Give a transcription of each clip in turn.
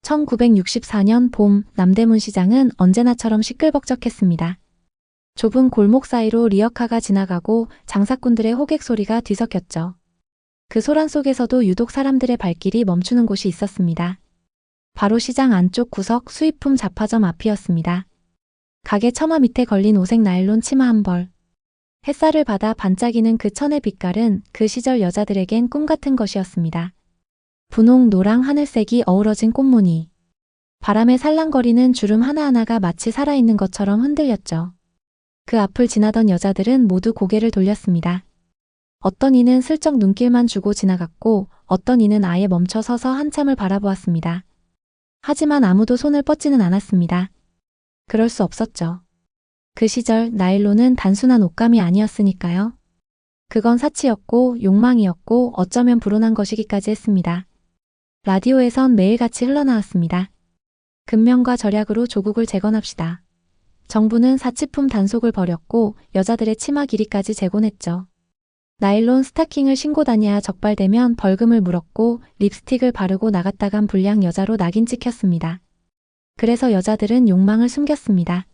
1964년 봄 남대문 시장은 언제나처럼 시끌벅적했습니다. 좁은 골목 사이로 리어카가 지나가고 장사꾼들의 호객 소리가 뒤섞였죠. 그 소란 속에서도 유독 사람들의 발길이 멈추는 곳이 있었습니다. 바로 시장 안쪽 구석 수입품 잡화점 앞이었습니다. 가게 처마 밑에 걸린 오색 나일론 치마 한 벌. 햇살을 받아 반짝이는 그 천의 빛깔은 그 시절 여자들에겐 꿈같은 것이었습니다. 분홍, 노랑, 하늘색이 어우러진 꽃무늬. 바람에 살랑거리는 주름 하나하나가 마치 살아있는 것처럼 흔들렸죠. 그 앞을 지나던 여자들은 모두 고개를 돌렸습니다. 어떤 이는 슬쩍 눈길만 주고 지나갔고 어떤 이는 아예 멈춰 서서 한참을 바라보았습니다. 하지만 아무도 손을 뻗지는 않았습니다. 그럴 수 없었죠. 그 시절 나일론은 단순한 옷감이 아니었으니까요. 그건 사치였고 욕망이었고 어쩌면 불온한 것이기까지 했습니다. 라디오에선 매일같이 흘러나왔습니다. 금명과 절약으로 조국을 재건합시다. 정부는 사치품 단속을 벌였고 여자들의 치마 길이까지 재곤했죠. 나일론 스타킹을 신고 다녀야 적발되면 벌금을 물었고 립스틱을 바르고 나갔다간 불량 여자로 낙인 찍혔습니다. 그래서 여자들은 욕망을 숨겼습니다.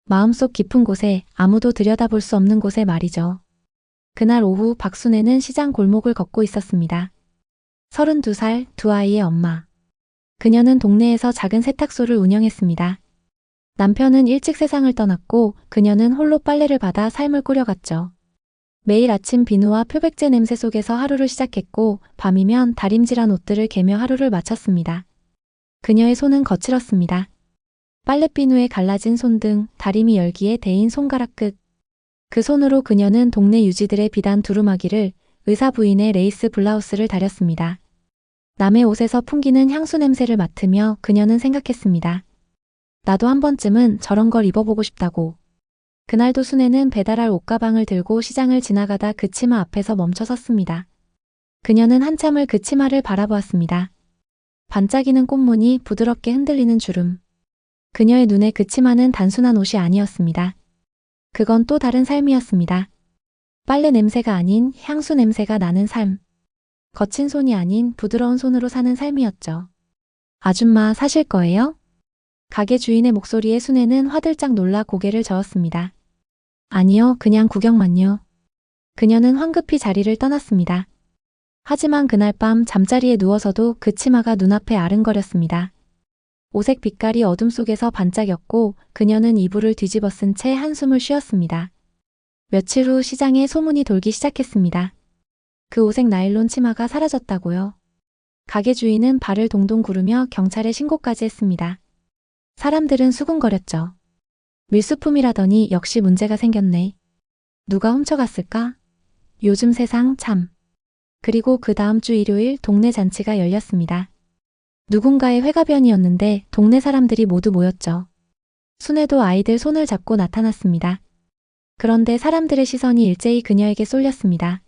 마음속 깊은 곳에 아무도 들여다볼 수 없는 곳에 말이죠. 그날 오후 박순애는 시장 골목을 걷고 있었습니다. 32살, 두 아이의 엄마. 그녀는 동네에서 작은 세탁소를 운영했습니다. 남편은 일찍 세상을 떠났고 그녀는 홀로 빨래를 받아 삶을 꾸려갔죠. 매일 아침 비누와 표백제 냄새 속에서 하루를 시작했고 밤이면 다림질한 옷들을 개며 하루를 마쳤습니다. 그녀의 손은 거칠었습니다. 빨랫비누에 갈라진 손등, 다리미 열기에 데인 손가락 끝. 그 손으로 그녀는 동네 유지들의 비단 두루마기를, 의사 부인의 레이스 블라우스를 다렸습니다. 남의 옷에서 풍기는 향수 냄새를 맡으며 그녀는 생각했습니다. 나도 한 번쯤은 저런 걸 입어보고 싶다고. 그날도 순애는 배달할 옷가방을 들고 시장을 지나가다 그 치마 앞에서 멈춰 섰습니다. 그녀는 한참을 그 치마를 바라보았습니다. 반짝이는 꽃무늬, 부드럽게 흔들리는 주름. 그녀의 눈에 그 치마는 단순한 옷이 아니었습니다. 그건 또 다른 삶이었습니다. 빨래 냄새가 아닌 향수 냄새가 나는 삶. 거친 손이 아닌 부드러운 손으로 사는 삶이었죠. 아줌마 사실 거예요? 가게 주인의 목소리에 순애는 화들짝 놀라 고개를 저었습니다. 아니요, 그냥 구경만요. 그녀는 황급히 자리를 떠났습니다. 하지만 그날 밤 잠자리에 누워서도 그 치마가 눈앞에 아른거렸습니다. 오색 빛깔이 어둠 속에서 반짝였고 그녀는 이불을 뒤집어 쓴 채 한숨을 쉬었습니다. 며칠 후 시장에 소문이 돌기 시작했습니다. 그 오색 나일론 치마가 사라졌다고요. 가게 주인은 발을 동동 구르며 경찰에 신고까지 했습니다. 사람들은 수군거렸죠. 밀수품이라더니 역시 문제가 생겼네. 누가 훔쳐갔을까? 요즘 세상 참. 그리고 그 다음 주 일요일 동네 잔치가 열렸습니다. 누군가의 회가변이었는데 동네 사람들이 모두 모였죠. 순애도 아이들 손을 잡고 나타났습니다. 그런데 사람들의 시선이 일제히 그녀에게 쏠렸습니다.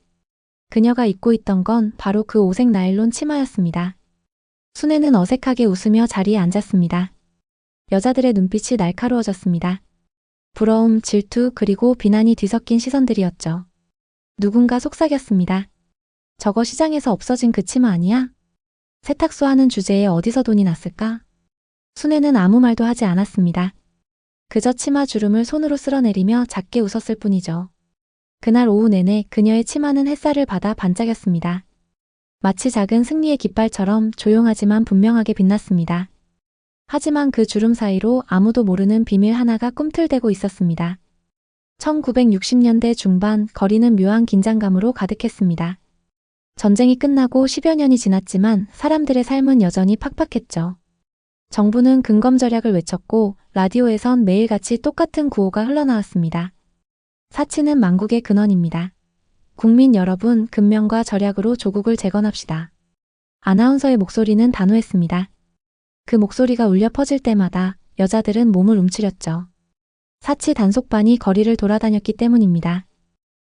그녀가 입고 있던 건 바로 그 오색 나일론 치마였습니다. 순애는 어색하게 웃으며 자리에 앉았습니다. 여자들의 눈빛이 날카로워졌습니다. 부러움, 질투, 그리고 비난이 뒤섞인 시선들이었죠. 누군가 속삭였습니다. 저거 시장에서 없어진 그 치마 아니야? 세탁소 하는 주제에 어디서 돈이 났을까? 순애는 아무 말도 하지 않았습니다. 그저 치마 주름을 손으로 쓸어내리며 작게 웃었을 뿐이죠. 그날 오후 내내 그녀의 치마는 햇살을 받아 반짝였습니다. 마치 작은 승리의 깃발처럼 조용하지만 분명하게 빛났습니다. 하지만 그 주름 사이로 아무도 모르는 비밀 하나가 꿈틀대고 있었습니다. 1960년대 중반 거리는 묘한 긴장감으로 가득했습니다. 전쟁이 끝나고 10여 년이 지났지만 사람들의 삶은 여전히 팍팍했죠. 정부는 근검 절약을 외쳤고 라디오에선 매일같이 똑같은 구호가 흘러나왔습니다. 사치는 만국의 근원입니다. 국민 여러분, 근면과 절약으로 조국을 재건합시다. 아나운서의 목소리는 단호했습니다. 그 목소리가 울려 퍼질 때마다 여자들은 몸을 움츠렸죠. 사치 단속반이 거리를 돌아다녔기 때문입니다.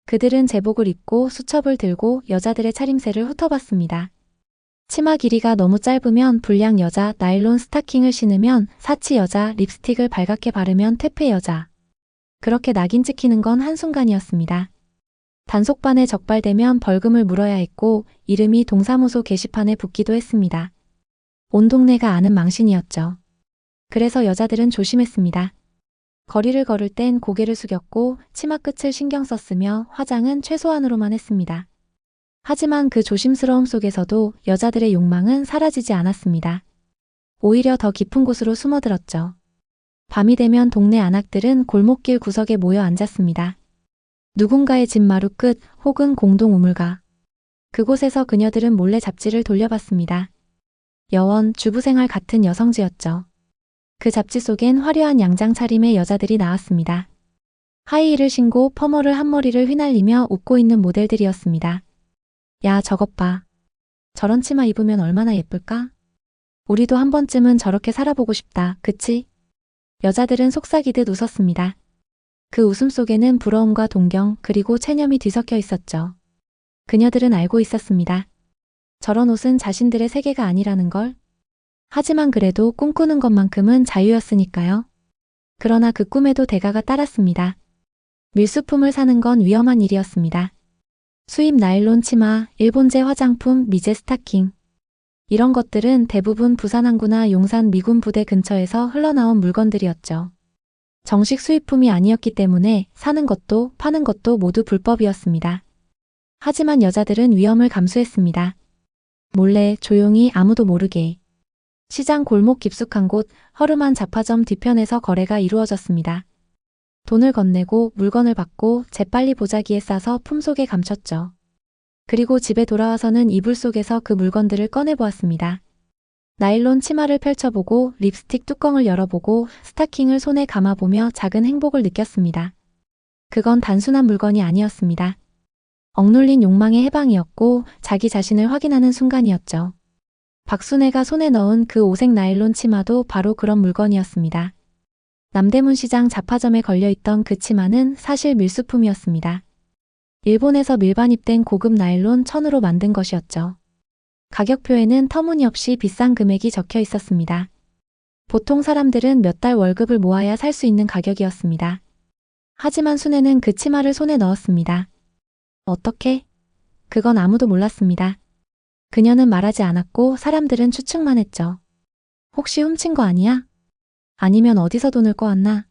그들은 제복을 입고 수첩을 들고 여자들의 차림새를 훑어봤습니다. 치마 길이가 너무 짧으면 불량 여자, 나일론 스타킹을 신으면 사치 여자, 립스틱을 발갛게 바르면 퇴폐 여자. 그렇게 낙인 찍히는 건 한순간이었습니다. 단속반에 적발되면 벌금을 물어야 했고 이름이 동사무소 게시판에 붙기도 했습니다. 온 동네가 아는 망신이었죠. 그래서 여자들은 조심했습니다. 거리를 걸을 땐 고개를 숙였고 치마 끝을 신경 썼으며 화장은 최소한으로만 했습니다. 하지만 그 조심스러움 속에서도 여자들의 욕망은 사라지지 않았습니다. 오히려 더 깊은 곳으로 숨어들었죠. 밤이 되면 동네 안악들은 골목길 구석에 모여 앉았습니다. 누군가의 집 마루 끝 혹은 공동 우물가. 그곳에서 그녀들은 몰래 잡지를 돌려봤습니다. 여원, 주부생활 같은 여성지였죠. 그 잡지 속엔 화려한 양장 차림의 여자들이 나왔습니다. 하이힐을 신고 퍼머를 한 머리를 휘날리며 웃고 있는 모델들이었습니다. 야, 저것 봐. 저런 치마 입으면 얼마나 예쁠까? 우리도 한 번쯤은 저렇게 살아보고 싶다, 그치? 여자들은 속삭이듯 웃었습니다. 그 웃음 속에는 부러움과 동경 그리고 체념이 뒤섞여 있었죠. 그녀들은 알고 있었습니다. 저런 옷은 자신들의 세계가 아니라는 걸. 하지만 그래도 꿈꾸는 것만큼은 자유였으니까요. 그러나 그 꿈에도 대가가 따랐습니다. 밀수품을 사는 건 위험한 일이었습니다. 수입 나일론 치마, 일본제 화장품, 미제 스타킹. 이런 것들은 대부분 부산항구나 용산 미군 부대 근처에서 흘러나온 물건들이었죠. 정식 수입품이 아니었기 때문에 사는 것도 파는 것도 모두 불법이었습니다. 하지만 여자들은 위험을 감수했습니다. 몰래 조용히 아무도 모르게. 시장 골목 깊숙한 곳 허름한 잡화점 뒤편에서 거래가 이루어졌습니다. 돈을 건네고 물건을 받고 재빨리 보자기에 싸서 품속에 감췄죠. 그리고 집에 돌아와서는 이불 속에서 그 물건들을 꺼내보았습니다. 나일론 치마를 펼쳐보고 립스틱 뚜껑을 열어보고 스타킹을 손에 감아보며 작은 행복을 느꼈습니다. 그건 단순한 물건이 아니었습니다. 억눌린 욕망의 해방이었고 자기 자신을 확인하는 순간이었죠. 박순애가 손에 넣은 그 오색 나일론 치마도 바로 그런 물건이었습니다. 남대문 시장 잡화점에 걸려있던 그 치마는 사실 밀수품이었습니다. 일본에서 밀반입된 고급 나일론 천으로 만든 것이었죠. 가격표에는 터무니없이 비싼 금액이 적혀 있었습니다. 보통 사람들은 몇 달 월급을 모아야 살 수 있는 가격이었습니다. 하지만 순애는 그 치마를 손에 넣었습니다. 어떻게? 그건 아무도 몰랐습니다. 그녀는 말하지 않았고 사람들은 추측만 했죠. 혹시 훔친 거 아니야? 아니면 어디서 돈을 꼬았나?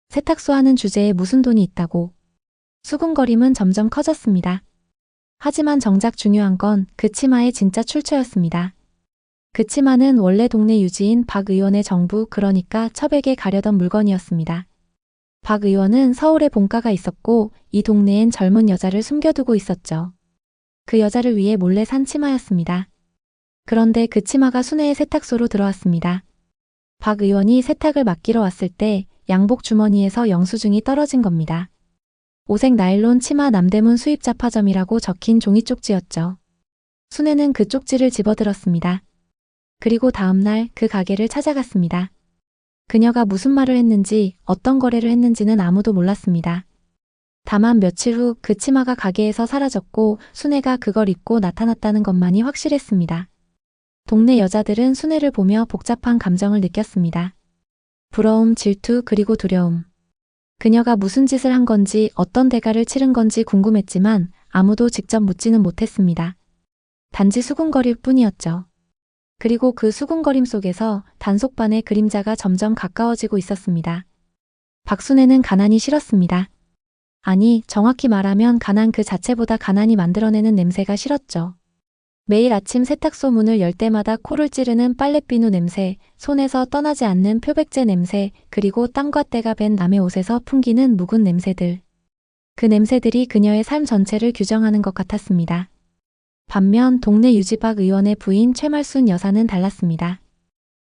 세탁소 하는 주제에 무슨 돈이 있다고. 수군거림은 점점 커졌습니다. 하지만 정작 중요한 건 그 치마의 진짜 출처였습니다. 그 치마는 원래 동네 유지인 박 의원의 정부 그러니까 첩에게 가려던 물건이었습니다. 박 의원은 서울에 본가가 있었고 이 동네엔 젊은 여자를 숨겨두고 있었죠. 그 여자를 위해 몰래 산 치마였습니다. 그런데 그 치마가 순애의 세탁소로 들어왔습니다. 박 의원이 세탁을 맡기러 왔을 때 양복 주머니에서 영수증이 떨어진 겁니다. 오색 나일론 치마 남대문 수입 잡화점이라고 적힌 종이 쪽지였죠. 순애는 그 쪽지를 집어들었습니다. 그리고 다음날 그 가게를 찾아갔습니다. 그녀가 무슨 말을 했는지 어떤 거래를 했는지는 아무도 몰랐습니다. 다만 며칠 후 그 치마가 가게에서 사라졌고 순애가 그걸 입고 나타났다는 것만이 확실했습니다. 동네 여자들은 순애를 보며 복잡한 감정을 느꼈습니다. 부러움, 질투, 그리고 두려움. 그녀가 무슨 짓을 한 건지 어떤 대가를 치른 건지 궁금했지만 아무도 직접 묻지는 못했습니다. 단지 수군거릴 뿐이었죠. 그리고 그 수군거림 속에서 단속반의 그림자가 점점 가까워지고 있었습니다. 박순애는 가난이 싫었습니다. 아니, 정확히 말하면 가난 그 자체보다 가난이 만들어내는 냄새가 싫었죠. 매일 아침 세탁소 문을 열 때마다 코를 찌르는 빨랫비누 냄새, 손에서 떠나지 않는 표백제 냄새, 그리고 땀과 때가 밴 남의 옷에서 풍기는 묵은 냄새들. 그 냄새들이 그녀의 삶 전체를 규정하는 것 같았습니다. 반면 동네 유지박 의원의 부인 최말순 여사는 달랐습니다.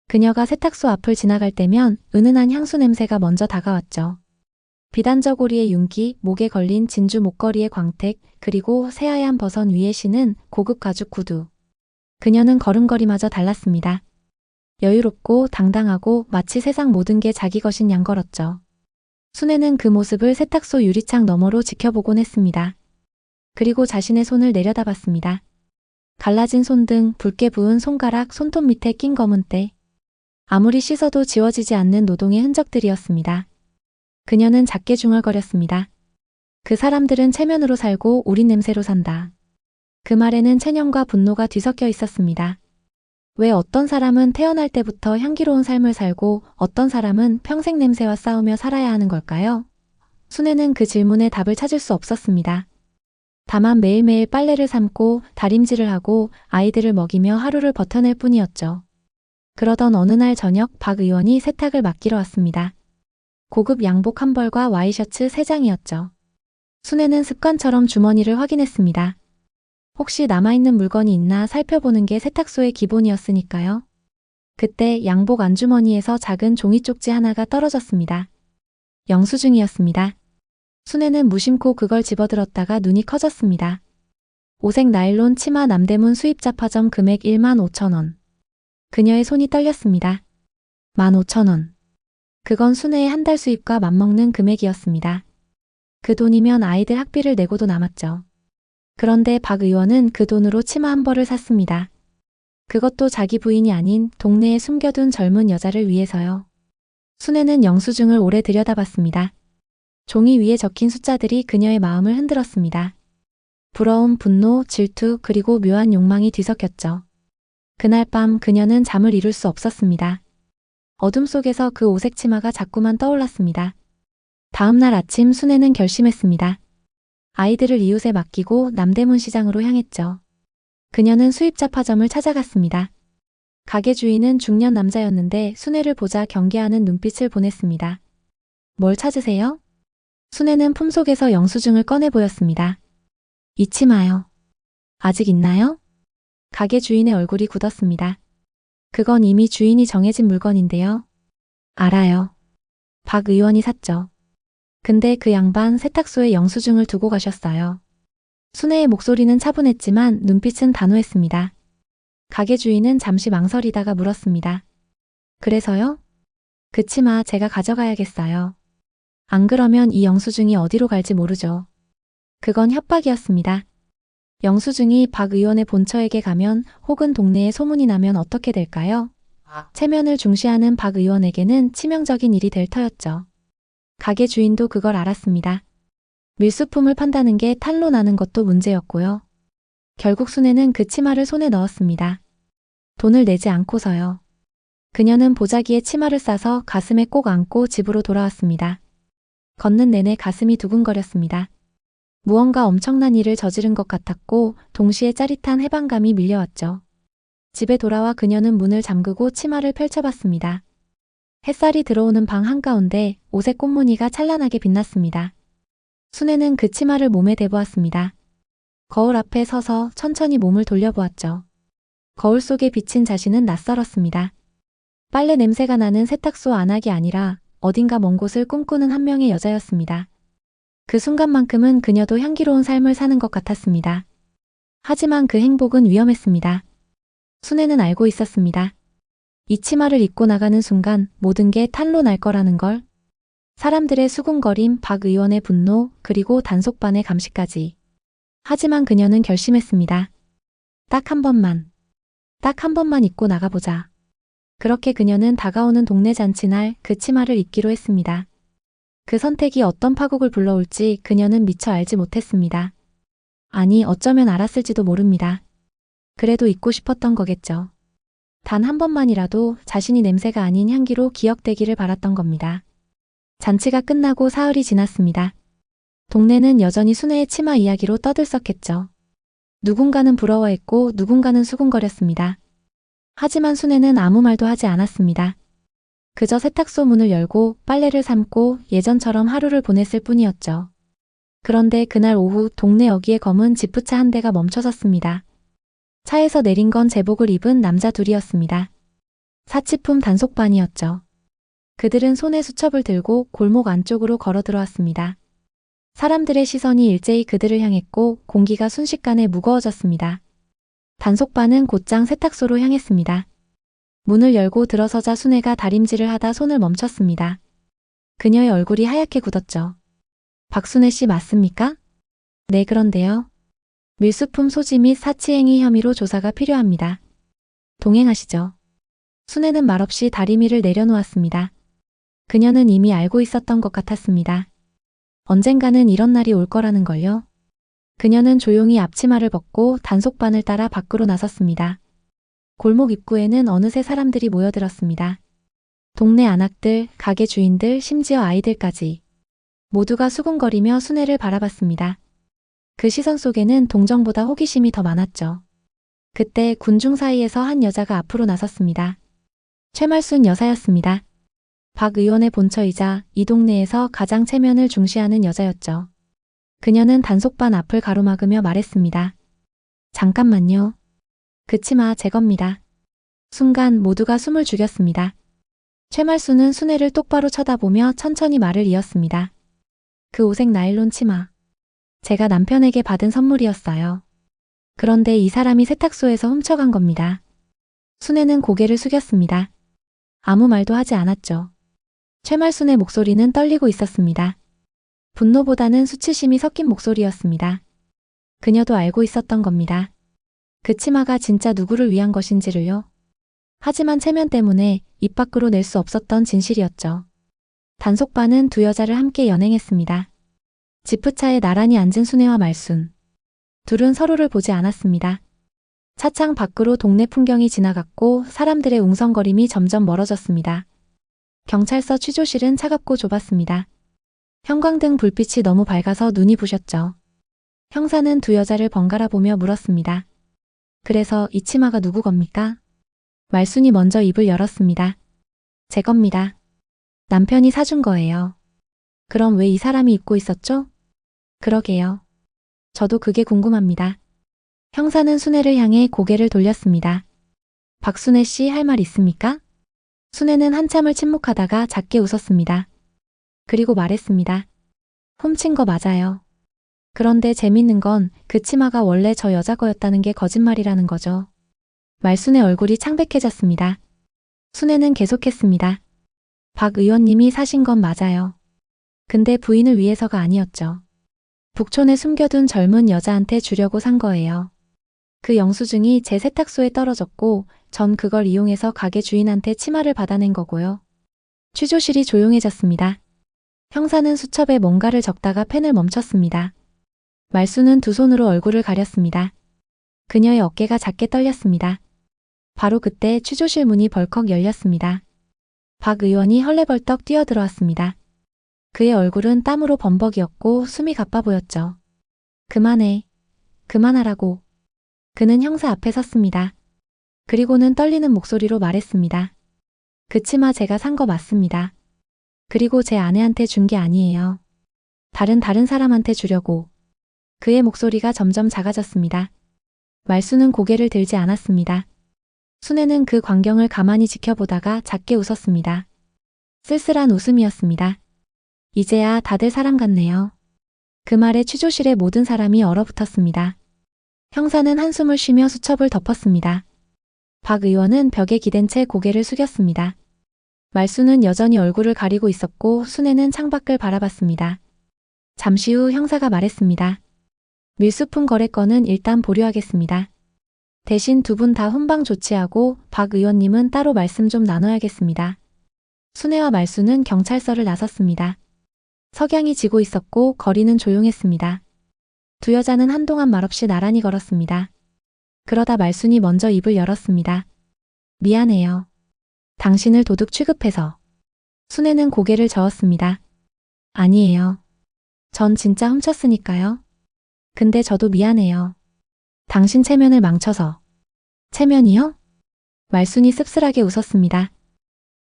그녀가 세탁소 앞을 지나갈 때면 은은한 향수 냄새가 먼저 다가왔죠. 비단저고리의 윤기, 목에 걸린 진주 목걸이의 광택, 그리고 새하얀 버선 위에 신은 고급 가죽 구두. 그녀는 걸음걸이마저 달랐습니다. 여유롭고 당당하고 마치 세상 모든 게 자기 것인 양 걸었죠. 순애는 그 모습을 세탁소 유리창 너머로 지켜보곤 했습니다. 그리고 자신의 손을 내려다봤습니다. 갈라진 손등, 붉게 부은 손가락, 손톱 밑에 낀 검은 때. 아무리 씻어도 지워지지 않는 노동의 흔적들이었습니다. 그녀는 작게 중얼거렸습니다. 그 사람들은 체면으로 살고 우린 냄새로 산다. 그 말에는 체념과 분노가 뒤섞여 있었습니다. 왜 어떤 사람은 태어날 때부터 향기로운 삶을 살고 어떤 사람은 평생 냄새와 싸우며 살아야 하는 걸까요? 순애는 그 질문에 답을 찾을 수 없었습니다. 다만 매일매일 빨래를 삶고 다림질을 하고 아이들을 먹이며 하루를 버텨낼 뿐이었죠. 그러던 어느 날 저녁 박 의원이 세탁을 맡기러 왔습니다. 고급 양복 한 벌과 와이셔츠 3장이었죠. 순애는 습관처럼 주머니를 확인했습니다. 혹시 남아있는 물건이 있나 살펴보는 게 세탁소의 기본이었으니까요. 그때 양복 안주머니에서 작은 종이 쪽지 하나가 떨어졌습니다. 영수증이었습니다. 순애는 무심코 그걸 집어들었다가 눈이 커졌습니다. 오색 나일론 치마 남대문 수입자파점 금액 15,000원. 그녀의 손이 떨렸습니다. 15,000원. 그건 순애의 한 달 수입과 맞먹는 금액이었습니다. 그 돈이면 아이들 학비를 내고도 남았죠. 그런데 박 의원은 그 돈으로 치마 한 벌을 샀습니다. 그것도 자기 부인이 아닌 동네에 숨겨둔 젊은 여자를 위해서요. 순애는 영수증을 오래 들여다봤습니다. 종이 위에 적힌 숫자들이 그녀의 마음을 흔들었습니다. 부러움, 분노, 질투, 그리고 묘한 욕망이 뒤섞였죠. 그날 밤 그녀는 잠을 이룰 수 없었습니다. 어둠 속에서 그 오색 치마가 자꾸만 떠올랐습니다. 다음 날 아침 순애는 결심했습니다. 아이들을 이웃에 맡기고 남대문 시장으로 향했죠. 그녀는 수입자파점을 찾아갔습니다. 가게 주인은 중년 남자였는데 순애를 보자 경계하는 눈빛을 보냈습니다. 뭘 찾으세요? 순애는 품속에서 영수증을 꺼내 보였습니다. 잊지 마요. 아직 있나요? 가게 주인의 얼굴이 굳었습니다. 그건 이미 주인이 정해진 물건인데요. 알아요. 박 의원이 샀죠. 근데 그 양반 세탁소에 영수증을 두고 가셨어요. 순애의 목소리는 차분했지만 눈빛은 단호했습니다. 가게 주인은 잠시 망설이다가 물었습니다. 그래서요? 그 치마 제가 가져가야겠어요. 안 그러면 이 영수증이 어디로 갈지 모르죠. 그건 협박이었습니다. 영수증이 박 의원의 본처에게 가면 혹은 동네에 소문이 나면 어떻게 될까요? 체면을 중시하는 박 의원에게는 치명적인 일이 될 터였죠. 가게 주인도 그걸 알았습니다. 밀수품을 판다는 게 탄로 나는 것도 문제였고요. 결국 순애는 그 치마를 손에 넣었습니다. 돈을 내지 않고서요. 그녀는 보자기에 치마를 싸서 가슴에 꼭 안고 집으로 돌아왔습니다. 걷는 내내 가슴이 두근거렸습니다. 무언가 엄청난 일을 저지른 것 같았고 동시에 짜릿한 해방감이 밀려왔죠. 집에 돌아와 그녀는 문을 잠그고 치마를 펼쳐봤습니다. 햇살이 들어오는 방 한가운데 오색 꽃무늬가 찬란하게 빛났습니다. 순애는 그 치마를 몸에 대보았습니다. 거울 앞에 서서 천천히 몸을 돌려보았죠. 거울 속에 비친 자신은 낯설었습니다. 빨래 냄새가 나는 세탁소 안악이 아니라 어딘가 먼 곳을 꿈꾸는 한 명의 여자였습니다. 그 순간만큼은 그녀도 향기로운 삶을 사는 것 같았습니다. 하지만 그 행복은 위험했습니다. 순애는 알고 있었습니다. 이 치마를 입고 나가는 순간 모든 게 탄로 날 거라는 걸. 사람들의 수군거림, 박 의원의 분노, 그리고 단속반의 감시까지. 하지만 그녀는 결심했습니다. 딱 한 번만. 딱 한 번만 입고 나가보자. 그렇게 그녀는 다가오는 동네 잔치날 그 치마를 입기로 했습니다. 그 선택이 어떤 파국을 불러올지 그녀는 미처 알지 못했습니다. 아니, 어쩌면 알았을지도 모릅니다. 그래도 입고 싶었던 거겠죠. 단 한 번만이라도 자신이 냄새가 아닌 향기로 기억되기를 바랐던 겁니다. 잔치가 끝나고 사흘이 지났습니다. 동네는 여전히 순애의 치마 이야기로 떠들썩했죠. 누군가는 부러워했고 누군가는 수군거렸습니다. 하지만 순애는 아무 말도 하지 않았습니다. 그저 세탁소 문을 열고 빨래를 삶고 예전처럼 하루를 보냈을 뿐이었죠. 그런데 그날 오후 동네 어귀에 검은 지프차 한 대가 멈춰섰습니다. 차에서 내린 건 제복을 입은 남자 둘이었습니다. 사치품 단속반이었죠. 그들은 손에 수첩을 들고 골목 안쪽으로 걸어 들어왔습니다. 사람들의 시선이 일제히 그들을 향했고 공기가 순식간에 무거워졌습니다. 단속반은 곧장 세탁소로 향했습니다. 문을 열고 들어서자 순애가 다림질을 하다 손을 멈췄습니다. 그녀의 얼굴이 하얗게 굳었죠. 박순애 씨 맞습니까? 네, 그런데요. 밀수품 소지 및 사치행위 혐의로 조사가 필요합니다. 동행하시죠. 순애는 말없이 다리미를 내려놓았습니다. 그녀는 이미 알고 있었던 것 같았습니다. 언젠가는 이런 날이 올 거라는 걸요. 그녀는 조용히 앞치마를 벗고 단속반을 따라 밖으로 나섰습니다. 골목 입구에는 어느새 사람들이 모여들었습니다. 동네 안악들, 가게 주인들, 심지어 아이들까지. 모두가 수군거리며 순애를 바라봤습니다. 그 시선 속에는 동정보다 호기심이 더 많았죠. 그때 군중 사이에서 한 여자가 앞으로 나섰습니다. 최말순 여사였습니다. 박 의원의 본처이자 이 동네에서 가장 체면을 중시하는 여자였죠. 그녀는 단속반 앞을 가로막으며 말했습니다. 잠깐만요. 그 치마 제 겁니다. 순간 모두가 숨을 죽였습니다. 최말순은 순애를 똑바로 쳐다보며 천천히 말을 이었습니다. 그 오색 나일론 치마. 제가 남편에게 받은 선물이었어요. 그런데 이 사람이 세탁소에서 훔쳐간 겁니다. 순애는 고개를 숙였습니다. 아무 말도 하지 않았죠. 최말순의 목소리는 떨리고 있었습니다. 분노보다는 수치심이 섞인 목소리였습니다. 그녀도 알고 있었던 겁니다. 그 치마가 진짜 누구를 위한 것인지를요. 하지만 체면 때문에 입 밖으로 낼 수 없었던 진실이었죠. 단속반은 두 여자를 함께 연행했습니다. 지프차에 나란히 앉은 순애와 말순. 둘은 서로를 보지 않았습니다. 차창 밖으로 동네 풍경이 지나갔고 사람들의 웅성거림이 점점 멀어졌습니다. 경찰서 취조실은 차갑고 좁았습니다. 형광등 불빛이 너무 밝아서 눈이 부셨죠. 형사는 두 여자를 번갈아 보며 물었습니다. 그래서 이 치마가 누구 겁니까? 말순이 먼저 입을 열었습니다. 제 겁니다. 남편이 사준 거예요. 그럼 왜 이 사람이 입고 있었죠? 그러게요. 저도 그게 궁금합니다. 형사는 순애를 향해 고개를 돌렸습니다. 박순애 씨 할 말 있습니까? 순애는 한참을 침묵하다가 작게 웃었습니다. 그리고 말했습니다. 훔친 거 맞아요. 그런데 재밌는 건 그 치마가 원래 저 여자 거였다는 게 거짓말이라는 거죠. 말순의 얼굴이 창백해졌습니다. 순애는 계속했습니다. 박 의원님이 사신 건 맞아요. 근데 부인을 위해서가 아니었죠. 북촌에 숨겨둔 젊은 여자한테 주려고 산 거예요. 그 영수증이 제 세탁소에 떨어졌고 전 그걸 이용해서 가게 주인한테 치마를 받아낸 거고요. 취조실이 조용해졌습니다. 형사는 수첩에 뭔가를 적다가 펜을 멈췄습니다. 말순은 두 손으로 얼굴을 가렸습니다. 그녀의 어깨가 작게 떨렸습니다. 바로 그때 취조실 문이 벌컥 열렸습니다. 박 의원이 헐레벌떡 뛰어들어왔습니다. 그의 얼굴은 땀으로 범벅이었고 숨이 가빠 보였죠. 그만해. 그만하라고. 그는 형사 앞에 섰습니다. 그리고는 떨리는 목소리로 말했습니다. 그 치마 제가 산 거 맞습니다. 그리고 제 아내한테 준 게 아니에요. 다른 사람한테 주려고. 그의 목소리가 점점 작아졌습니다. 말순은 고개를 들지 않았습니다. 순애는 그 광경을 가만히 지켜보다가 작게 웃었습니다. 쓸쓸한 웃음이었습니다. 이제야 다들 사람 같네요. 그 말에 취조실의 모든 사람이 얼어붙었습니다. 형사는 한숨을 쉬며 수첩을 덮었습니다. 박 의원은 벽에 기댄 채 고개를 숙였습니다. 말순은 여전히 얼굴을 가리고 있었고 순애는 창밖을 바라봤습니다. 잠시 후 형사가 말했습니다. 밀수품 거래건은 일단 보류하겠습니다. 대신 두 분 다 훈방 조치하고 박 의원님은 따로 말씀 좀 나눠야겠습니다. 순애와 말순은 경찰서를 나섰습니다. 석양이 지고 있었고 거리는 조용했습니다. 두 여자는 한동안 말없이 나란히 걸었습니다. 그러다 말순이 먼저 입을 열었습니다. 미안해요. 당신을 도둑 취급해서. 순애는 고개를 저었습니다. 아니에요. 전 진짜 훔쳤으니까요. 근데 저도 미안해요. 당신 체면을 망쳐서. 체면이요? 말순이 씁쓸하게 웃었습니다.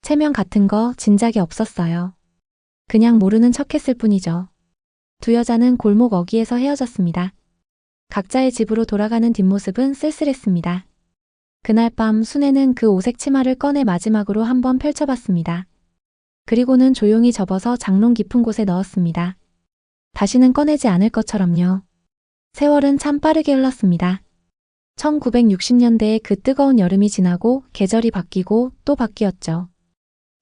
체면 같은 거 진작에 없었어요. 그냥 모르는 척했을 뿐이죠. 두 여자는 골목 어귀에서 헤어졌습니다. 각자의 집으로 돌아가는 뒷모습은 쓸쓸했습니다. 그날 밤 순애는 그 오색 치마를 꺼내 마지막으로 한번 펼쳐봤습니다. 그리고는 조용히 접어서 장롱 깊은 곳에 넣었습니다. 다시는 꺼내지 않을 것처럼요. 세월은 참 빠르게 흘렀습니다. 1960년대의 그 뜨거운 여름이 지나고 계절이 바뀌고 또 바뀌었죠.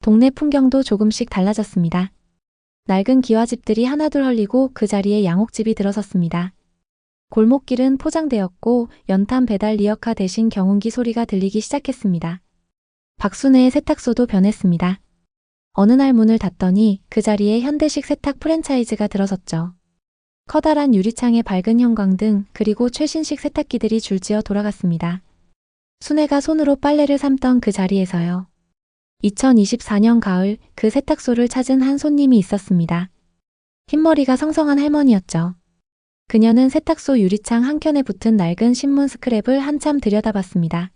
동네 풍경도 조금씩 달라졌습니다. 낡은 기와집들이 하나둘 헐리고 그 자리에 양옥집이 들어섰습니다. 골목길은 포장되었고 연탄 배달 리어카 대신 경운기 소리가 들리기 시작했습니다. 박순애의 세탁소도 변했습니다. 어느 날 문을 닫더니 그 자리에 현대식 세탁 프랜차이즈가 들어섰죠. 커다란 유리창에 밝은 형광등 그리고 최신식 세탁기들이 줄지어 돌아갔습니다. 순애가 손으로 빨래를 삶던 그 자리에서요. 2024년 가을 그 세탁소를 찾은 한 손님이 있었습니다. 흰머리가 성성한 할머니였죠. 그녀는 세탁소 유리창 한켠에 붙은 낡은 신문 스크랩을 한참 들여다봤습니다.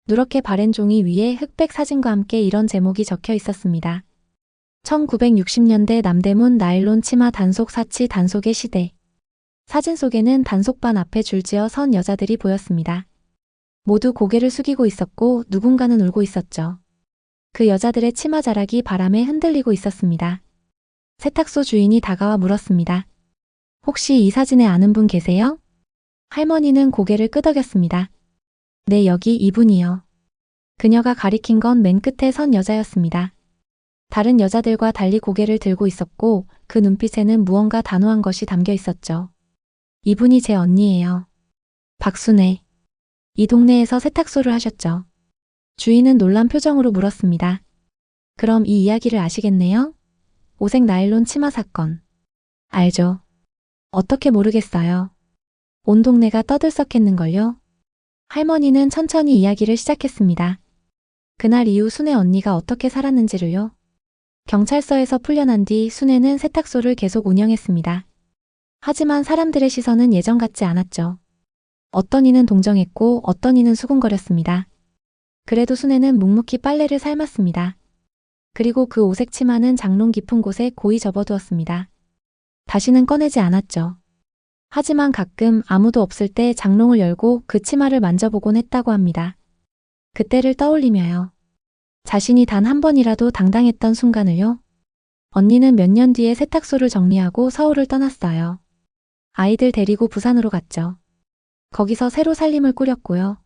누렇게 바랜 종이 위에 흑백 사진과 함께 이런 제목이 적혀 있었습니다. 1960년대 남대문 나일론 치마 단속 사치 단속의 시대. 사진 속에는 단속반 앞에 줄지어 선 여자들이 보였습니다. 모두 고개를 숙이고 있었고 누군가는 울고 있었죠. 그 여자들의 치마 자락이 바람에 흔들리고 있었습니다. 세탁소 주인이 다가와 물었습니다. 혹시 이 사진에 아는 분 계세요? 할머니는 고개를 끄덕였습니다. 네, 여기 이분이요. 그녀가 가리킨 건 맨 끝에 선 여자였습니다. 다른 여자들과 달리 고개를 들고 있었고 그 눈빛에는 무언가 단호한 것이 담겨 있었죠. 이분이 제 언니예요. 박순애. 이 동네에서 세탁소를 하셨죠. 주인은 놀란 표정으로 물었습니다. 그럼 이 이야기를 아시겠네요? 오색 나일론 치마 사건. 알죠. 어떻게 모르겠어요. 온 동네가 떠들썩했는걸요. 할머니는 천천히 이야기를 시작했습니다. 그날 이후 순애 언니가 어떻게 살았는지를요. 경찰서에서 풀려난 뒤 순애는 세탁소를 계속 운영했습니다. 하지만 사람들의 시선은 예전 같지 않았죠. 어떤 이는 동정했고 어떤 이는 수군거렸습니다. 그래도 순애는 묵묵히 빨래를 삶았습니다. 그리고 그 오색 치마는 장롱 깊은 곳에 고이 접어두었습니다. 다시는 꺼내지 않았죠. 하지만 가끔 아무도 없을 때 장롱을 열고 그 치마를 만져보곤 했다고 합니다. 그때를 떠올리며요. 자신이 단 한 번이라도 당당했던 순간을요. 언니는 몇 년 뒤에 세탁소를 정리하고 서울을 떠났어요. 아이들 데리고 부산으로 갔죠. 거기서 새로 살림을 꾸렸고요.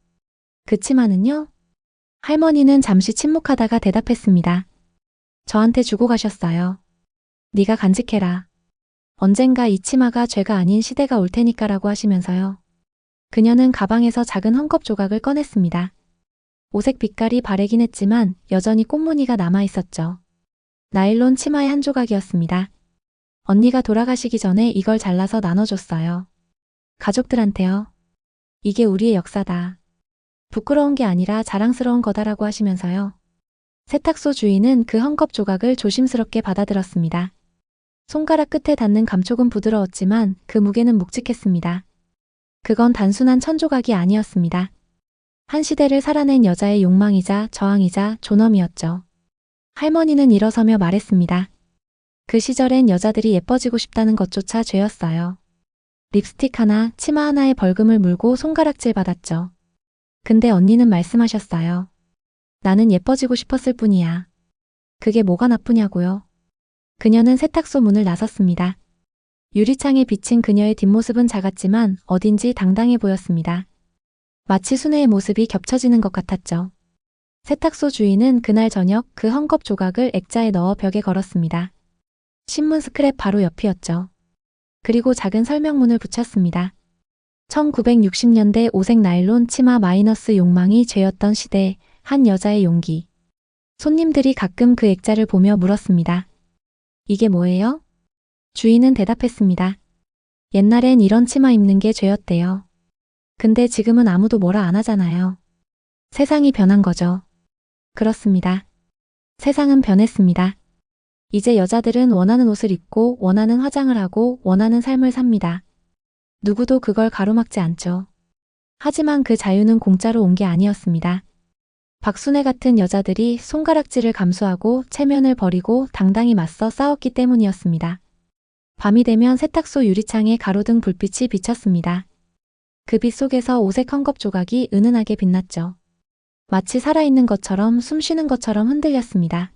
그 치마는요? 할머니는 잠시 침묵하다가 대답했습니다. 저한테 주고 가셨어요. 네가 간직해라. 언젠가 이 치마가 죄가 아닌 시대가 올 테니까라고 하시면서요. 그녀는 가방에서 작은 헝겊 조각을 꺼냈습니다. 오색 빛깔이 바래긴 했지만 여전히 꽃무늬가 남아있었죠. 나일론 치마의 한 조각이었습니다. 언니가 돌아가시기 전에 이걸 잘라서 나눠줬어요. 가족들한테요. 이게 우리의 역사다. 부끄러운 게 아니라 자랑스러운 거다라고 하시면서요. 세탁소 주인은 그 헝겊 조각을 조심스럽게 받아들었습니다. 손가락 끝에 닿는 감촉은 부드러웠지만 그 무게는 묵직했습니다. 그건 단순한 천조각이 아니었습니다. 한 시대를 살아낸 여자의 욕망이자 저항이자 존엄이었죠. 할머니는 일어서며 말했습니다. 그 시절엔 여자들이 예뻐지고 싶다는 것조차 죄였어요. 립스틱 하나, 치마 하나에 벌금을 물고 손가락질 받았죠. 근데 언니는 말씀하셨어요. 나는 예뻐지고 싶었을 뿐이야. 그게 뭐가 나쁘냐고요. 그녀는 세탁소 문을 나섰습니다. 유리창에 비친 그녀의 뒷모습은 작았지만 어딘지 당당해 보였습니다. 마치 순애의 모습이 겹쳐지는 것 같았죠. 세탁소 주인은 그날 저녁 그 헝겊 조각을 액자에 넣어 벽에 걸었습니다. 신문 스크랩 바로 옆이었죠. 그리고 작은 설명문을 붙였습니다. 1960년대 오색 나일론 치마 마이너스 욕망이 죄였던 시대, 한 여자의 용기. 손님들이 가끔 그 액자를 보며 물었습니다. 이게 뭐예요? 주인은 대답했습니다. 옛날엔 이런 치마 입는 게 죄였대요. 근데 지금은 아무도 뭐라 안 하잖아요. 세상이 변한 거죠. 그렇습니다. 세상은 변했습니다. 이제 여자들은 원하는 옷을 입고 원하는 화장을 하고 원하는 삶을 삽니다. 누구도 그걸 가로막지 않죠. 하지만 그 자유는 공짜로 온 게 아니었습니다. 박순애 같은 여자들이 손가락질을 감수하고 체면을 버리고 당당히 맞서 싸웠기 때문이었습니다. 밤이 되면 세탁소 유리창에 가로등 불빛이 비쳤습니다. 그 빛 속에서 오색 헝겊 조각이 은은하게 빛났죠. 마치 살아있는 것처럼 숨쉬는 것처럼 흔들렸습니다.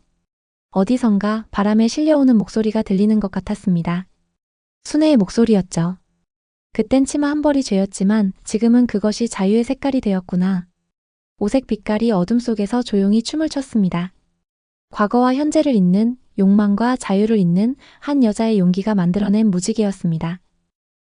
어디선가 바람에 실려오는 목소리가 들리는 것 같았습니다. 순애의 목소리였죠. 그땐 치마 한 벌이 죄였지만 지금은 그것이 자유의 색깔이 되었구나. 오색 빛깔이 어둠 속에서 조용히 춤을 췄습니다. 과거와 현재를 잇는, 욕망과 자유를 잇는 한 여자의 용기가 만들어낸 무지개였습니다.